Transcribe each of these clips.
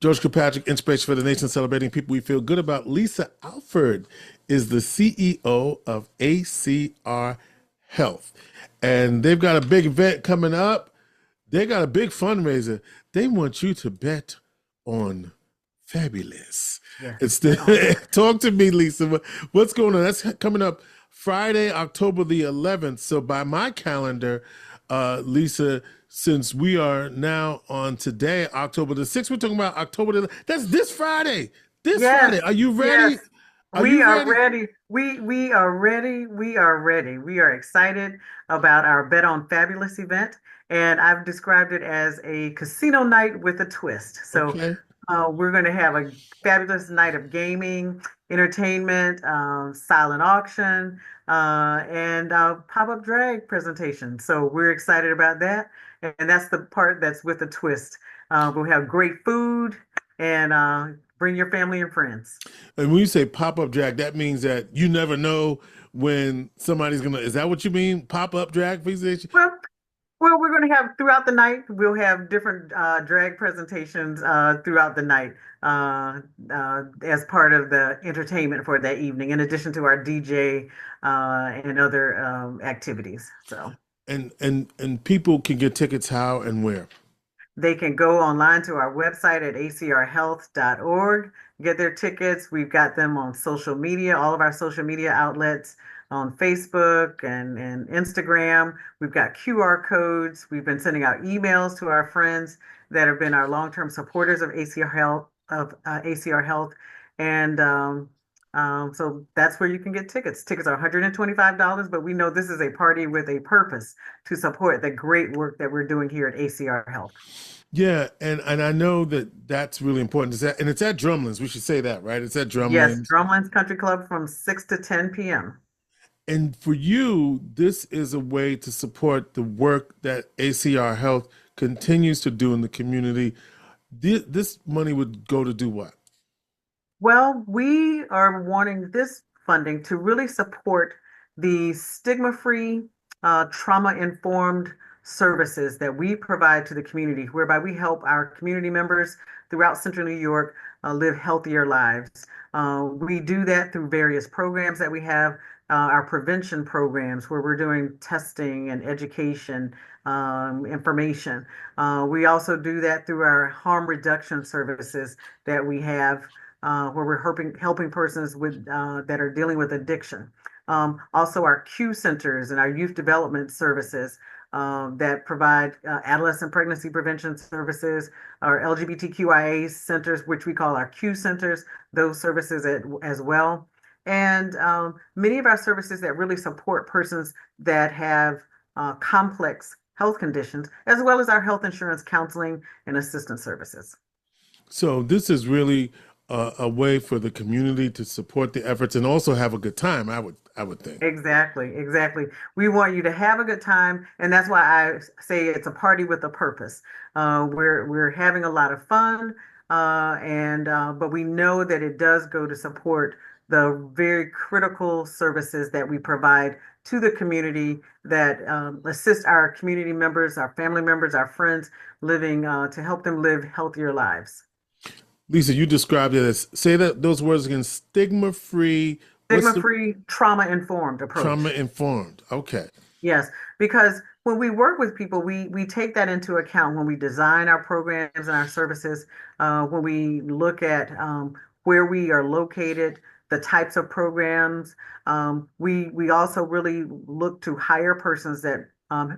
George Kilpatrick Inspiration for the Nation, celebrating people we feel good about. Lisa Alford is the CEO of ACR Health. And they've got a big event coming up. They got a big fundraiser. They want you to bet on Fabulous. Yes. It's the talk to me, Lisa. What's going on? That's coming up Friday, October the 11th. So by my calendar, Lisa, since we are now on today, October the 6th, we're talking about October the 11th. That's this Friday. This Yes. Friday. Are you ready? Yes. Are We you are ready? ready. We are ready. We are ready. We are excited about our Bet on Fabulous event, and I've described it as a casino night with a twist. So Okay. we're going to have a fabulous night of gaming, entertainment, silent auction, and pop-up drag presentation. So we're excited about that, and that's the part that's with a twist. We'll have great food and bring your family and friends. And when you say pop-up drag, that means that you never know when somebody's gonna, is that what you mean? Pop-up drag presentation? Well, we're going to have throughout the night. We'll have different drag presentations throughout the night as part of the entertainment for that evening, in addition to our DJ and other activities. So And people can get tickets how and where? they can go online to our website at acrhealth.org, get their tickets. We've got them on social media, all of our social media outlets on Facebook and Instagram. We've got QR codes. We've been sending out emails to our friends that have been our long-term supporters of ACR Health. And so that's where you can get tickets. Tickets are $125, but we know this is a party with a purpose to support the great work that we're doing here at ACR Health. Yeah, and I know that that's really important. And it's at Drumlins. We should say that, right? It's at Yes, Drumlins. Drumlins Country Club from 6 to 10 p.m. And for you, this is a way to support the work that ACR Health continues to do in the community. This money would go to do what? Well, we are wanting this funding to really support the stigma-free, trauma-informed services that we provide to the community, whereby we help our community members throughout Central New York live healthier lives. We do that through various programs that we have, our prevention programs, where we're doing testing and education information. We also do that through our harm reduction services that we have where we're helping persons with that are dealing with addiction. Also, our Q centers and our youth development services that provide adolescent pregnancy prevention services, our LGBTQIA centers, which we call our Q centers, those services as well. And many of our services that really support persons that have complex health conditions, as well as our health insurance counseling and assistance services. So this is really a way for the community to support the efforts and also have a good time, I would think. Exactly, exactly. We want you to have a good time, and that's why I say it's a party with a purpose. We're having a lot of fun, and but we know that it does go to support the very critical services that we provide to the community that assist our community members, our family members, our friends living to help them live healthier lives. Lisa, you described it as, say that those words again, stigma-free, what's the Stigma-free, trauma-informed approach. trauma-informed? Okay. Yes, because when we work with people, we take that into account when we design our programs and our services, when we look at where we are located, the types of programs. We also really look to hire persons that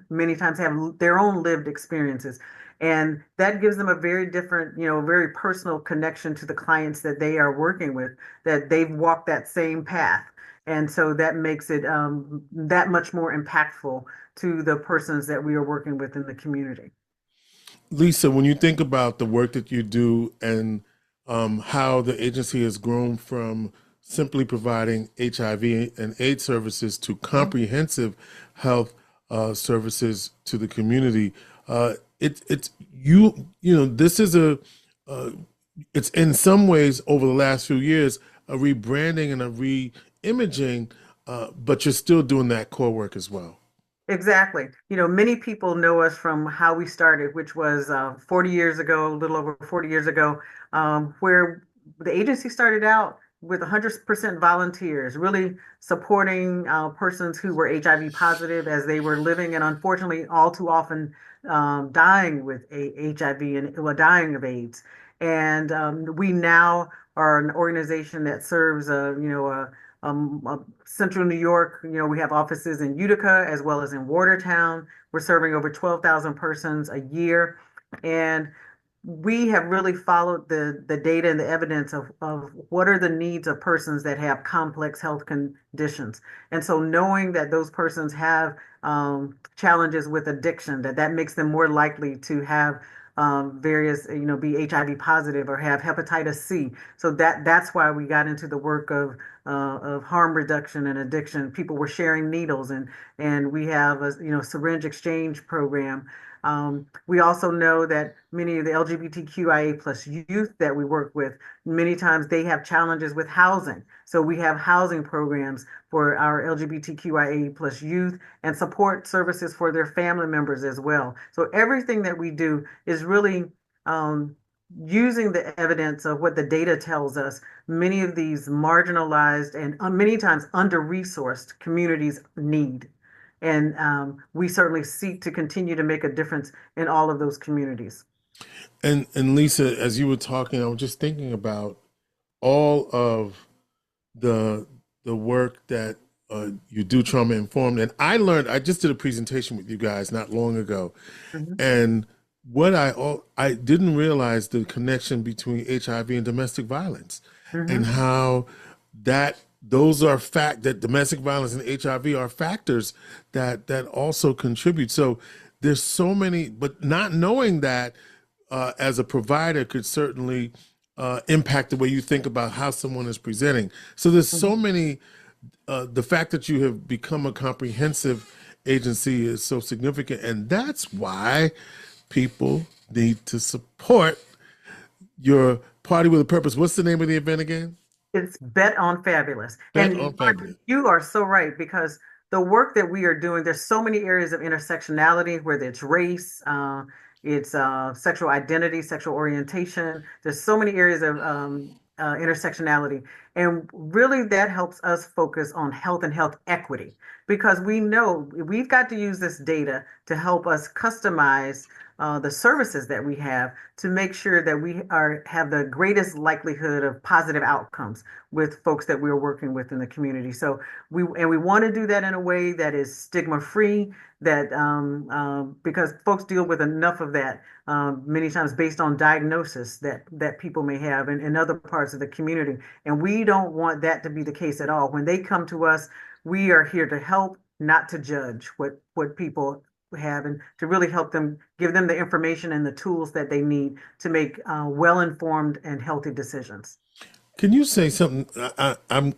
many times have their own lived experiences. And that gives them a very different, very personal connection to the clients that they are working with, that they've walked that same path. And so that makes it that much more impactful to the persons that we are working with in the community. Lisa, when you think about the work that you do and how the agency has grown from simply providing HIV and AIDS services to comprehensive health services to the community, this is it's in some ways over the last few years a rebranding and a re-imaging, but you're still doing that core work as well. Exactly. Many people know us from how we started, which was 40 years ago, a little over 40 years ago, where the agency started out with 100% volunteers, really supporting persons who were HIV positive as they were living and unfortunately all too often dying with HIV and well, dying of AIDS. And we now are an organization that serves, Central New York. We have offices in Utica as well as in Watertown. We're serving over 12,000 persons a year. And we have really followed the data and the evidence of what are the needs of persons that have complex health conditions. And so knowing that those persons have challenges with addiction, that makes them more likely to have various, be HIV positive or have hepatitis C. So that's why we got into the work of harm reduction and addiction. People were sharing needles, and we have a syringe exchange program. We also know that many of the LGBTQIA plus youth that we work with, many times they have challenges with housing. So we have housing programs for our LGBTQIA plus youth and support services for their family members as well. So everything that we do is really using the evidence of what the data tells us. Many of these marginalized and many times under-resourced communities need. And we certainly seek to continue to make a difference in all of those communities. And Lisa, as you were talking, I was just thinking about all of the work that you do trauma informed. And I just did a presentation with you guys not long ago, Mhm. and I didn't realize the connection between HIV and domestic violence, and Mhm. how that those are fact that domestic violence and HIV are factors that also contribute. So there's so many, but not knowing that as a provider could certainly impact the way you think about how someone is presenting. So there's so Mhm. many. The fact that you have become a comprehensive agency is so significant, and that's why people need to support your party with a purpose. What's the name of the event again? It's Bet on Fabulous. Bet And on Fabulous. you are so right because the work that we are doing, there's so many areas of intersectionality, whether it's race, it's sexual identity, sexual orientation. There's so many areas of intersectionality. And really that helps us focus on health and health equity because we know we've got to use this data to help us customize the services that we have to make sure that we have the greatest likelihood of positive outcomes with folks that we're working with in the community. So we want to do that in a way that is stigma free, that because folks deal with enough of that many times based on diagnosis that people may have in other parts of the community, and we don't want that to be the case at all. When they come to us, we are here to help, not to judge what people have, and to really help them, give them the information and the tools that they need to make well-informed and healthy decisions. Can you say something? I'm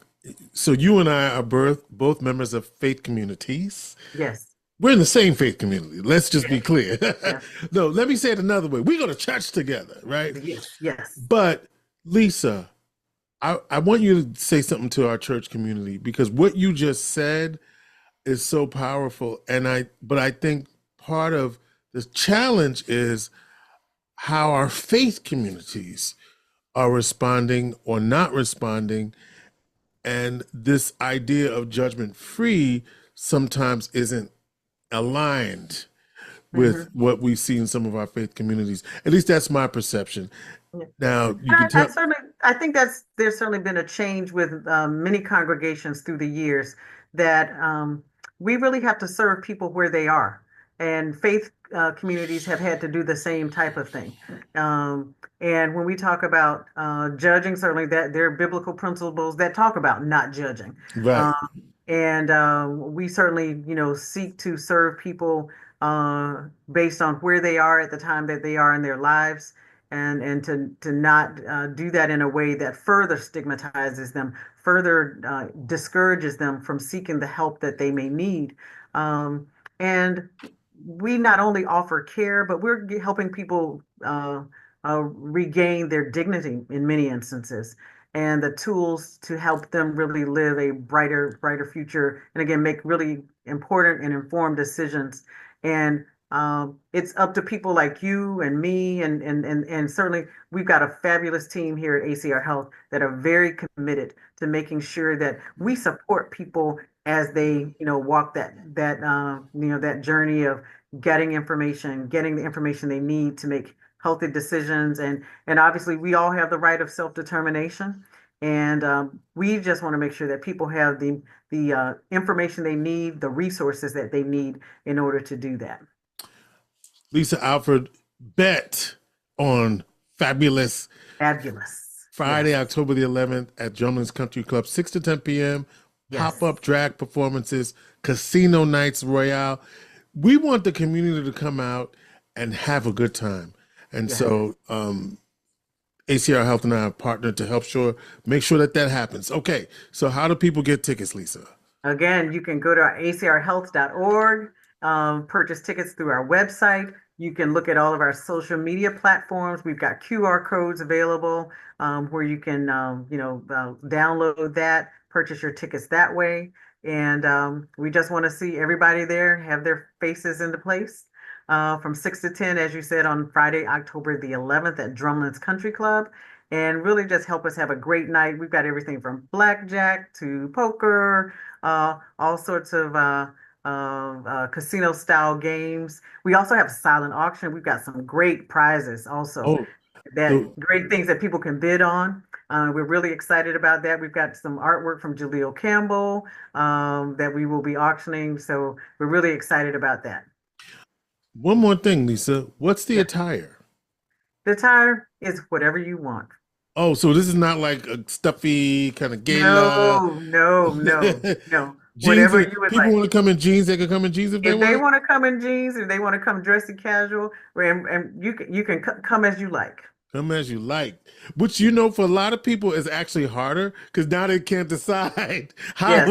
so you and I are both members of faith communities. Yes, We're in the same faith community. Let's just be yes, clear. yes, No, let me say it another way. We go to church together, right? yes, yes. But Lisa, I want you to say something to our church community because what you just said is so powerful. But I think part of the challenge is how our faith communities are responding or not responding. And this idea of judgment free sometimes isn't aligned with Mhm. what we see in some of our faith communities. At least that's my perception. Yeah. Now, you can And tell, I think there's certainly been a change with many congregations through the years that we really have to serve people where they are. And faith communities have had to do the same type of thing. And when we talk about judging, certainly that there are biblical principles that talk about not judging. right. Um, and we certainly, seek to serve people based on where they are at the time that they are in their lives, and to not do that in a way that further stigmatizes them, further discourages them from seeking the help that they may need. And we not only offer care, but we're helping people regain their dignity in many instances. and the tools to help them really live a brighter future. And again, make really important and informed decisions. And it's up to people like you and me, and certainly we've got a fabulous team here at ACR Health that are very committed to making sure that we support people as they, walk that journey of getting the information they need to make healthy decisions, and obviously we all have the right of self-determination, and we just want to make sure that people have the information they need, the resources that they need in order to do that. Lisa Alford, bet on Fabulous Friday, Yes. October the 11th at Drumlin's Country Club, 6 to 10 p.m. Yes. Pop-up drag performances, casino nights, Royale. We want the community to come out and have a good time. And Yes. so ACR Health and I have partnered to help make sure that happens. Okay, so how do people get tickets, Lisa? Again, you can go to acrhealth.org, purchase tickets through our website. You can look at all of our social media platforms. We've got QR codes available where you can, download that, purchase your tickets that way. And we just want to see everybody there have their faces into place from 6 to 10, as you said, on Friday, October the 11th at Drumlin's Country Club. And really just help us have a great night. We've got everything from blackjack to poker, all sorts of casino style games. We also have a silent auction. We've got some great prizes also, great things that people can bid on. We're really excited about that. We've got some artwork from Jaleel Campbell that we will be auctioning. So we're really excited about that. One more thing, Lisa. What's the attire? The attire is whatever you want. Oh, so this is not like a stuffy kind of gala. No. Jeans, Whatever you would people like. want to come in jeans, they can come in jeans if they want. If they want to come in jeans, if they want to come dressy casual, and you can come as you like. Come as you like. Which, for a lot of people is actually harder because now they can't decide how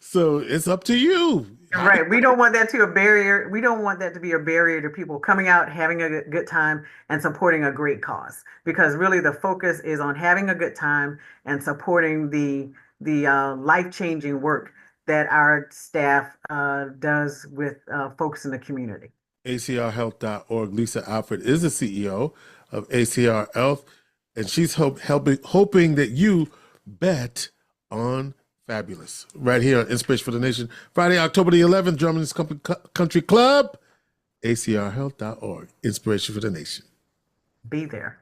so it's up to you. Right. We don't want that to a barrier. We don't want that to be a barrier to people coming out, having a good time, and supporting a great cause. Because really, the focus is on having a good time and supporting the life-changing work that our staff does with folks in the community. ACRHealth.org. Lisa Alford is the CEO of ACR Health, and she's hoping that you bet on Fabulous right here on Inspiration for the Nation. Friday, October the 11th, Drumlin's Country Club, acrhealth.org. Inspiration for the Nation. Be there.